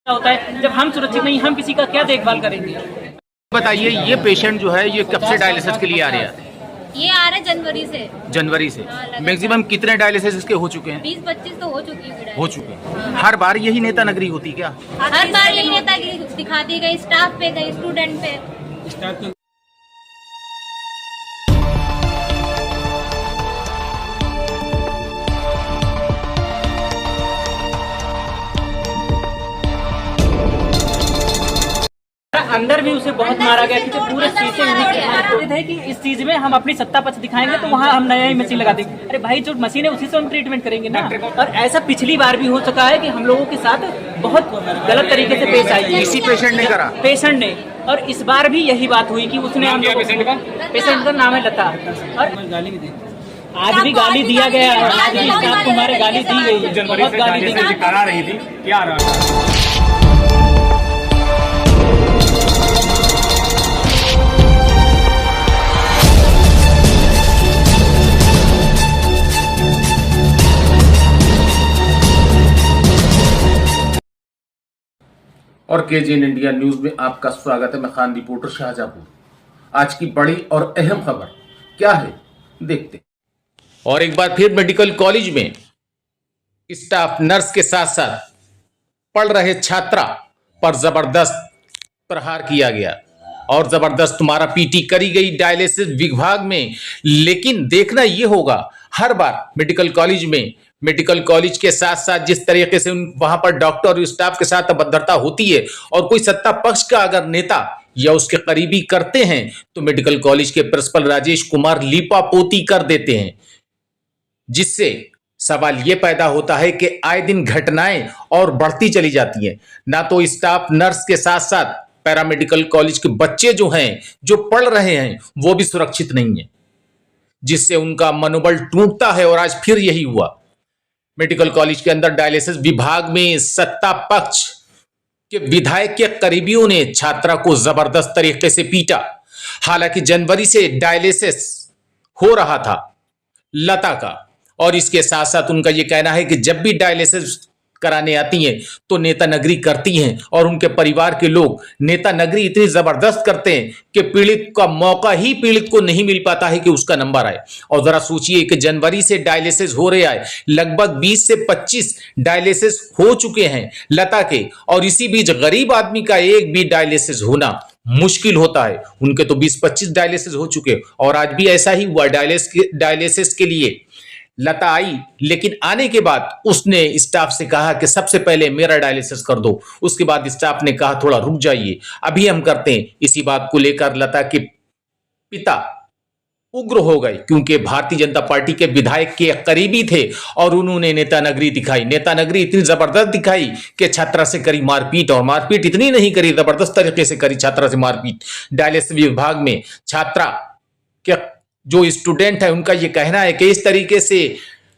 होता है जब हम सुरक्षित नहीं, हम किसी का क्या देखभाल करेंगे। बताइए, ये पेशेंट जो है ये कब से डायलिसिस के लिए आ रहे हैं? ये आ रहे जनवरी से। जनवरी से। हाँ, मैक्सिमम कितने डायलिसिस इसके हो चुके हैं? 20-25 तो हो चुकी है। हो चुके हैं। हर बार यही नेता नगरी होती क्या? हर बार यही नेतागिरी दिखाती गई, स्टाफ पे गई, स्टूडेंट पे। अंदर भी उसे बहुत मारा गया क्योंकि पूरे शीशे थे कि इस चीज में हम अपनी सत्ता पक्ष दिखाएंगे तो वहाँ हम नया ही मशीन लगा देंगे। अरे भाई, जो मशीन है उसी से हम ट्रीटमेंट करेंगे ना। और ऐसा पिछली बार भी हो चुका है कि हम लोगों के साथ बहुत गलत तरीके से पेश आई। इसी पेशेंट ने करा? पेशेंट ने। और इस बार भी यही बात हुई कि उसने हम लोगों को, पेशेंट का नाम है लता, और आज भी गाली दिया गया है। आज भी स्टाफ को हमारे गाली दी गई है, बहुत गाली दी गई। करा रही थी क्या रहा? और केजीएन इंडिया न्यूज में आपका स्वागत है। मैं खान रिपोर्टर शाहजहांपुर। आज की बड़ी और अहम खबर क्या है, देखते हैं। और एक बार फिर मेडिकल कॉलेज में स्टाफ नर्स के साथ साथ पढ़ रहे छात्रा पर जबरदस्त प्रहार किया गया और जबरदस्त मारा पीटी करी गई डायलिसिस विभाग में। लेकिन देखना यह होगा, हर बार मेडिकल कॉलेज के साथ साथ जिस तरीके से वहां पर डॉक्टर और स्टाफ के साथ अभद्रता होती है और कोई सत्ता पक्ष का अगर नेता या उसके करीबी करते हैं तो मेडिकल कॉलेज के प्रिंसिपल राजेश कुमार लीपापोती कर देते हैं, जिससे सवाल यह पैदा होता है कि आए दिन घटनाएं और बढ़ती चली जाती हैं। ना तो स्टाफ नर्स के साथ साथ पैरामेडिकल कॉलेज के बच्चे जो हैं, जो पढ़ रहे हैं, वो भी सुरक्षित नहीं है, जिससे उनका मनोबल टूटता है। और आज फिर यही हुआ। मेडिकल कॉलेज के अंदर डायलिसिस विभाग में सत्ता पक्ष के विधायक के करीबियों ने छात्रा को जबरदस्त तरीके से पीटा। हालांकि जनवरी से डायलिसिस हो रहा था लता का, और इसके साथ साथ उनका यह कहना है कि जब भी डायलिसिस कराने आती हैं तो नेता नगरी करती हैं, और उनके परिवार के लोग नेता नगरी इतनी जबरदस्त करते हैं कि पीड़ित का मौका ही पीड़ित को नहीं मिल पाता है कि उसका नंबर आए। और जरा सोचिए कि जनवरी से डायलिसिस हो रहा है, लगभग 20 से 25 डायलिसिस हो चुके हैं लता के, और इसी बीच गरीब आदमी का एक भी डायलिसिस होना मुश्किल होता है। उनके तो 20-25 डायलिसिस हो चुके, और आज भी ऐसा ही हुआ। डायलिसिस के लिए लता आई, लेकिन आने के बाद उसने स्टाफ से कहा कि सबसे पहले मेरा डायलिसिस कर दो। उसके बाद स्टाफ ने कहा थोड़ा रुक जाइए, अभी हम करते हैं। इसी बात को लेकर लता के पिता उग्र हो गए, क्योंकि भारतीय जनता पार्टी के विधायक के करीबी थे और उन्होंने नेता नगरी दिखाई। नेता नगरी इतनी जबरदस्त दिखाई कि छात्रा से करी मारपीट, और मारपीट इतनी नहीं करी, जबरदस्त तरीके से करी छात्रा से मारपीट। डायलिसिस विभाग में छात्रा के जो स्टूडेंट है उनका यह कहना है कि इस तरीके से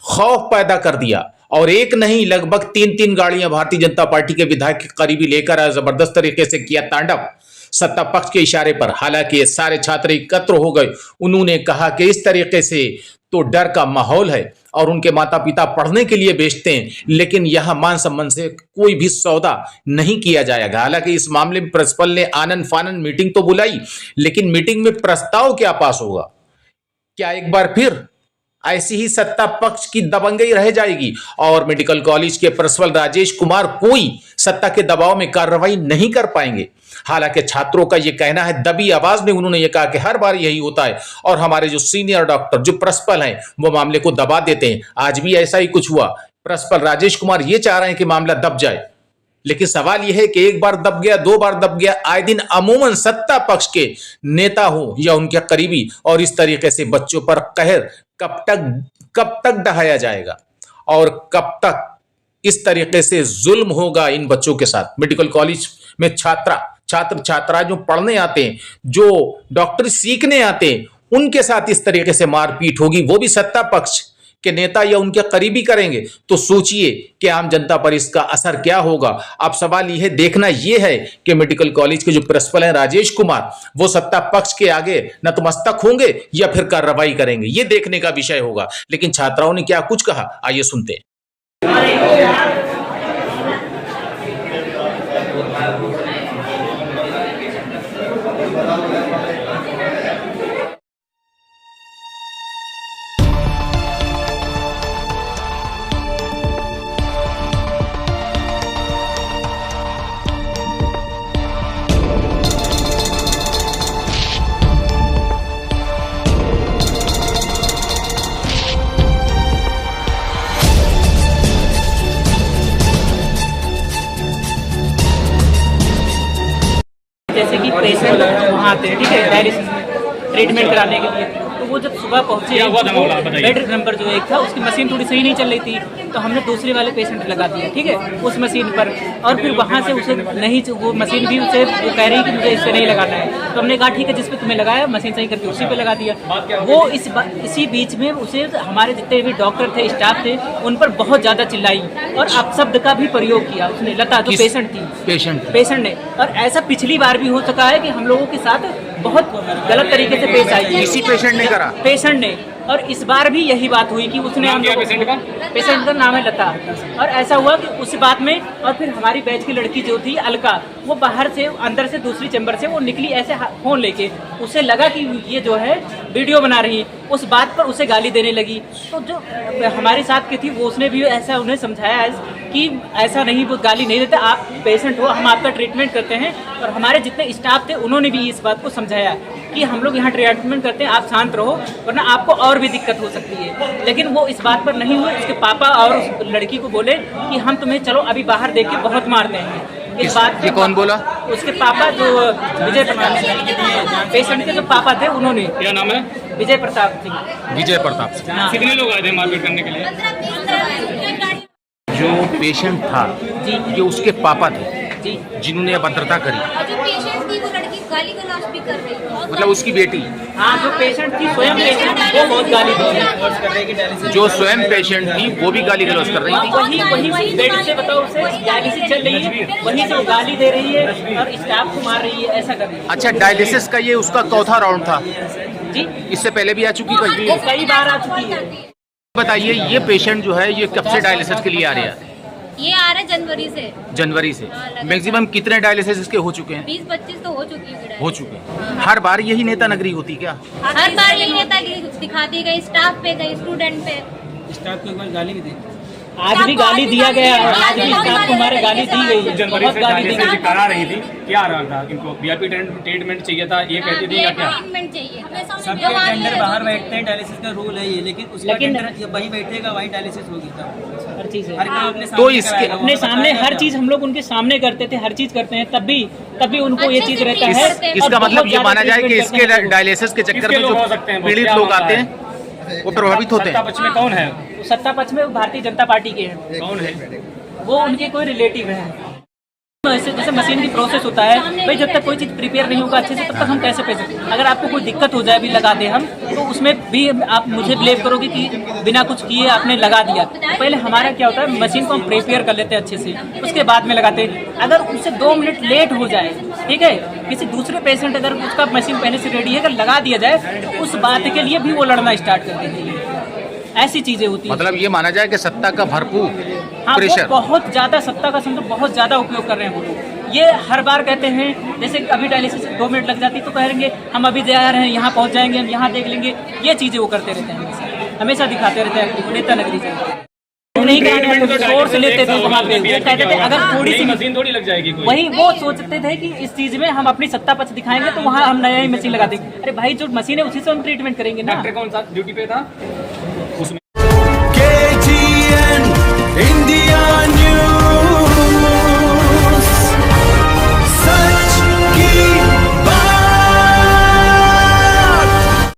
खौफ पैदा कर दिया, और एक नहीं लगभग 3-3 गाड़ियां भारतीय जनता पार्टी के विधायक के करीबी लेकर आए, जबरदस्त तरीके से किया तांडव सत्ता पक्ष के इशारे पर। हालांकि ये सारे छात्र एकत्र हो गए। उन्होंने कहा कि इस तरीके से तो डर का माहौल है, और उनके माता पिता पढ़ने के लिए भेजते हैं, लेकिन यहां मान सम्मान से कोई भी सौदा नहीं किया जाएगा। हालांकि इस मामले में प्रिंसिपल ने आनन फानन मीटिंग तो बुलाई, लेकिन मीटिंग में प्रस्ताव क्या पास होगा? क्या एक बार फिर ऐसी ही सत्ता पक्ष की दबंगई रह जाएगी और मेडिकल कॉलेज के प्रिंसिपल राजेश कुमार कोई सत्ता के दबाव में कार्रवाई नहीं कर पाएंगे? हालांकि छात्रों का यह कहना है, दबी आवाज में उन्होंने यह कहा कि हर बार यही होता है, और हमारे जो सीनियर डॉक्टर, जो प्रिंसिपल हैं, वो मामले को दबा देते हैं। आज भी ऐसा ही कुछ हुआ। प्रिंसिपल राजेश कुमार ये चाह रहे हैं कि मामला दब जाए, लेकिन सवाल यह है कि एक बार दब गया, 2 बार दब गया, आए दिन अमूमन सत्ता पक्ष के नेता हो या उनके करीबी, और इस तरीके से बच्चों पर कहर कब तक ढहाया जाएगा, और कब तक इस तरीके से जुल्म होगा इन बच्चों के साथ। मेडिकल कॉलेज में छात्र छात्रा जो पढ़ने आते हैं, जो डॉक्टरी सीखने आते हैं, उनके साथ इस तरीके से मारपीट होगी, वो भी सत्ता पक्ष के नेता या उनके करीबी करेंगे, तो सोचिए कि आम जनता पर इसका असर क्या होगा। अब सवाल यह देखना यह है कि मेडिकल कॉलेज के जो प्रिंसिपल हैं राजेश कुमार, वो सत्ता पक्ष के आगे नतमस्तक होंगे या फिर कार्रवाई करेंगे, यह देखने का विषय होगा। लेकिन छात्राओं ने क्या कुछ कहा, आइए सुनते हैं। जैसे कि पेशेंट वहाँ आते हैं, ठीक है, डायलिसिस में ट्रीटमेंट कराने के लिए, तो वो जब सुबह पहुँचे क्या हुआ था मामला, बताइए। बेड नंबर जो एक था उसकी मशीन थोड़ी सही नहीं चल रही थी, तो हमने दूसरे वाले पेशेंट लगा दिया, ठीक है, उस मशीन पर। और फिर वहाँ से उसे नहीं, वो मशीन भी उसे वो कह रही कि मुझे इससे नहीं लगाना है, तो हमने कहा ठीक है जिस पे तुम्हें लगाया मशीन सही करके उसी पे लगा दिया। वो इसी बीच में उसे हमारे जितने भी डॉक्टर थे, स्टाफ थे, उन पर बहुत ज़्यादा चिल्लाई और अपशब्द का भी प्रयोग किया उसने, लता जो पेशेंट थी, पेशेंट ने। और ऐसा पिछली बार भी हो चुका है कि हम लोगों के साथ बहुत गलत तरीके से पेश आई। किसी पेशेंट ने करा, पेशेंट ने। और इस बार भी यही बात हुई कि उसने हम लोगों को, पेशेंट का नाम है लता, और ऐसा हुआ कि उस बात में, और फिर हमारी बैच की लड़की जो थी अलका, वो बाहर से अंदर से दूसरी चैम्बर से वो निकली ऐसे फोन लेके, उसे लगा कि ये जो है वीडियो बना रही, उस बात पर उसे गाली देने लगी। तो जो हमारे साथ की थी वो उसने भी ऐसा उन्हें समझाया कि ऐसा नहीं, वो गाली नहीं देते, आप पेशेंट हो, हम आपका ट्रीटमेंट करते हैं। और हमारे जितने स्टाफ थे उन्होंने भी इस बात को समझाया कि हम लोग यहाँ ट्रीटमेंट करते हैं, आप शांत रहो वरना आपको और भी दिक्कत हो सकती है। लेकिन वो इस बात पर नहीं हुए, उसके पापा और उस लड़की को बोले कि हम तुम्हें चलो अभी बाहर देख के बहुत मारते हैं। इस बात ये कौन बोला? उसके पापा जो विजय प्रताप, पेशेंट के जो पापा थे उन्होंने। क्या नाम है? विजय प्रताप सिंह। विजय प्रताप सिंह। हाँ। कितने लोग आए थे मारपीट करने के लिए? जो पेशेंट था जी, ये उसके पापा थे जी, जिन्होंने अभद्रता करी, जो पेशेंट थी वो लड़की गाली गलौज भी कर रही थी। मतलब उसकी बेटी। हाँ, जो पेशेंट थी स्वयं पेशेंट वो बहुत गाली दी, जो स्वयं पेशेंट थी वो भी गाली गलौज कर रही थी। वही बेड से बताओ उसे डायलिसिस चल रही है, वहीं से वो गाली दे रही है और स्टाफ को मार रही है, ऐसा कर रही है। अच्छा, डायलिसिस का ये उसका चौथा राउंड था, जी, इससे पहले भी आ चुकी कहीं? वो कई बार आ चुकी है। बताइए, ये पेशेंट जो है ये कब से डायलिसिस के लिए आ रहा है? ये आ रहा है जनवरी से। जनवरी से। मैक्सिमम कितने डायलिसिस इसके हो चुके हैं? 20-25 तो हो चुकी है। हो चुके हैं। हर बार यही नेता नगरी होती क्या? हर बार यही नेतागिरी दिखाती गई, स्टाफ पे गई, स्टूडेंट पे। स्टाफ को एक बार गाली भी दी। आज भी गाली दिया गया है, आज भी स्टाफ को हमारे गाली दी गई है, जनवरी बहुत से गाली दी डायलिसिस गई। करा रही थी, क्या आ रहा था इनको? वीआईपी ट्रीटमेंट चाहिए था, ये कहती थी या क्या? ट्रीटमेंट चाहिए। सबके टेंडर बाहर बैठते हैं, डायलिसिस का रूल है ये, लेकिन उसका लेकिन- टेंडर जब वहीं बैठेगा वहीं डायलिसिस होगी तब। हर चीज है, हर काम अपने तो सामने इसके- कराएगा, अपने वो सामने बताएगा हर क्या? चीज हम लोग उनके सामने करते थे, हर चीज करते हैं, तब भी उनको ये अच्छे चीज से रहता treat है। करते हैं। इसका और मतलब बहुत ये ज्यादा माना जाए कि treatment इसके करते हैं। डायलिसिस के चक्कर किसके में लोग जो हो सकते हैं? पीड़ित क्या लोग मामला आते है? हैं वो प्रभावित होते सत्ता हैं। पक्ष में कौन है? सत्ता पक्ष में भारतीय जनता पार्टी के हैं, कौन है? वो उनके कोई रिलेटिव हैं। ऐसे जैसे मशीन की प्रोसेस होता है भाई, जब तक कोई चीज़ प्रिपेयर नहीं होगा अच्छे से तब तक हम कैसे पैसे, अगर आपको कोई दिक्कत हो जाए भी लगा दे हम, तो उसमें भी आप मुझे ब्लेम करोगे कि बिना कुछ किए आपने लगा दिया। पहले हमारा क्या होता है, मशीन को हम प्रिपेयर कर लेते हैं अच्छे से, उसके बाद में लगाते हैं। अगर उससे 2 मिनट लेट हो जाए, ठीक है, किसी दूसरे पेशेंट अगर उसका मशीन पहले से रेडी है अगर लगा दिया जाए, तो उस बात के लिए भी वो लड़ना स्टार्ट कर देते हैं। ऐसी चीजें होती हैं। मतलब ये माना जाए कि सत्ता का भरपूर हाँ, प्रेशर। वो बहुत ज्यादा सत्ता का समझो बहुत ज्यादा उपयोग कर रहे हैं वो लोग। ये हर बार कहते हैं, जैसे अभी डायलिसिस 2 मिनट लग जाती तो कहेंगे हम अभी जा रहे हैं, यहाँ पहुँच जाएंगे, हम यहाँ देख लेंगे। ये चीजें वो करते रहते हैं, हमेशा दिखाते रहते हैं नेता नगरी से। नहीं कराने तो सोर्स लेते थे वहाँ पे, वो कहते थे अगर थोड़ी सी मशीन थोड़ी लग जाएगी कोई। वही वो सोचते थे कि इस चीज में हम अपनी सत्ता पक्ष दिखाएंगे तो वहाँ हम नया ही मशीन लगा देंगे। अरे भाई, जो मशीन है उसी से हम ट्रीटमेंट करेंगे ना। डॉक्टर कौन सा ड्यूटी पे था?